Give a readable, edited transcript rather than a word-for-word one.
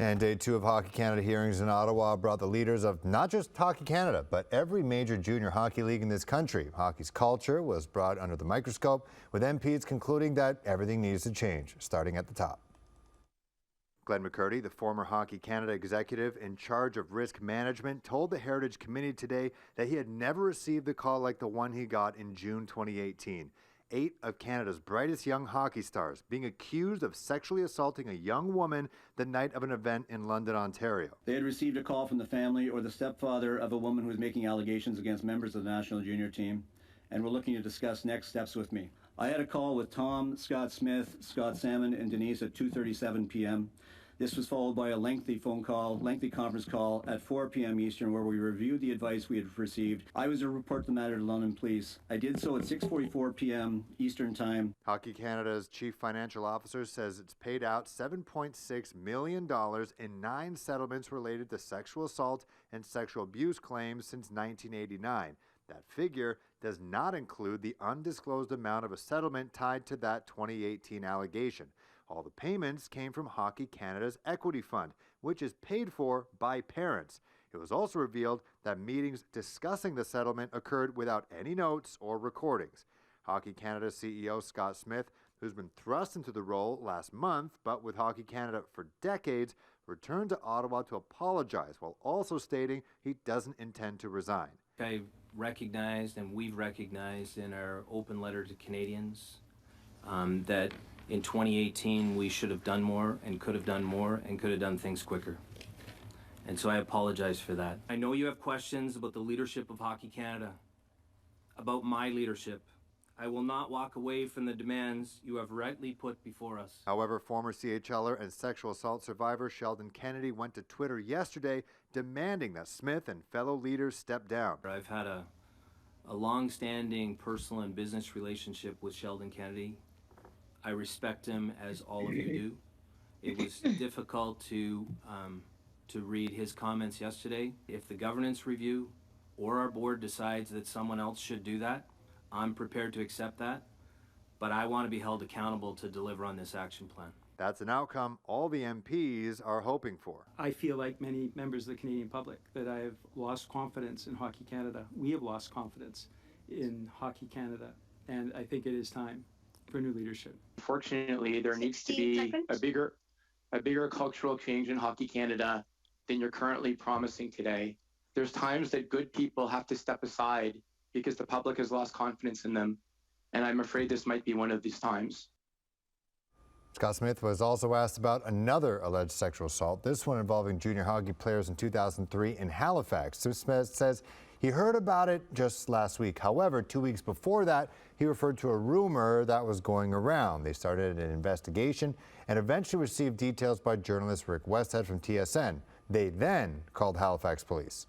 And day two of Hockey Canada hearings in Ottawa brought the leaders of not just Hockey Canada, but every major junior hockey league in this country. Hockey's culture was brought under the microscope, with MPs concluding that everything needs to change, starting at the top. Glenn McCurdy, the former Hockey Canada executive in charge of risk management, told the Heritage Committee today that he had never received a call like the one he got in June 2018. 8 of Canada's brightest young hockey stars being accused of sexually assaulting a young woman the night of an event in London, Ontario. They had received a call from the family or the stepfather of a woman who was making allegations against members of the national junior team and were looking to discuss next steps with me. I had a call with Tom, Scott Smith, Scott Salmon, and Denise at 2:37 p.m. This was followed by a lengthy conference call at 4 p.m. Eastern, where we reviewed the advice we had received. I was to report the matter to London Police. I did so at 6:44 p.m. Eastern Time. Hockey Canada's chief financial officer says it's paid out $7.6 million in 9 settlements related to sexual assault and sexual abuse claims since 1989. That figure does not include the undisclosed amount of a settlement tied to that 2018 allegation. All the payments came from Hockey Canada's equity fund, which is paid for by parents. It was also revealed that meetings discussing the settlement occurred without any notes or recordings. Hockey Canada CEO Scott Smith, who's been thrust into the role last month, but with Hockey Canada for decades, returned to Ottawa to apologize while also stating he doesn't intend to resign. I recognized, and we've recognized in our open letter to Canadians, that in 2018 we should have done more and could have done more and could have done things quicker. And so I apologize for that. I know you have questions about the leadership of Hockey Canada, about my leadership. I will not walk away from the demands you have rightly put before us. However, former CHLer and sexual assault survivor Sheldon Kennedy went to Twitter yesterday demanding that Smith and fellow leaders step down. I've had a long-standing personal and business relationship with Sheldon Kennedy. I respect him as all of you do. It was difficult to read his comments yesterday. If the governance review or our board decides that someone else should do that, I'm prepared to accept that, but I want to be held accountable to deliver on this action plan. That's an outcome all the MPs are hoping for. I feel like many members of the Canadian public that I have lost confidence in Hockey Canada. We have lost confidence in Hockey Canada, and I think it is time for new leadership. Unfortunately, there needs to be a bigger cultural change in Hockey Canada than you're currently promising today. There's times that good people have to step aside because the public has lost confidence in them, and I'm afraid this might be one of these times. Scott Smith was also asked about another alleged sexual assault, this one involving junior hockey players in 2003 in Halifax. Smith says he heard about it just last week. However, 2 weeks before that, he referred to a rumor that was going around. They started an investigation and eventually received details by journalist Rick Westhead from TSN. They then called Halifax police.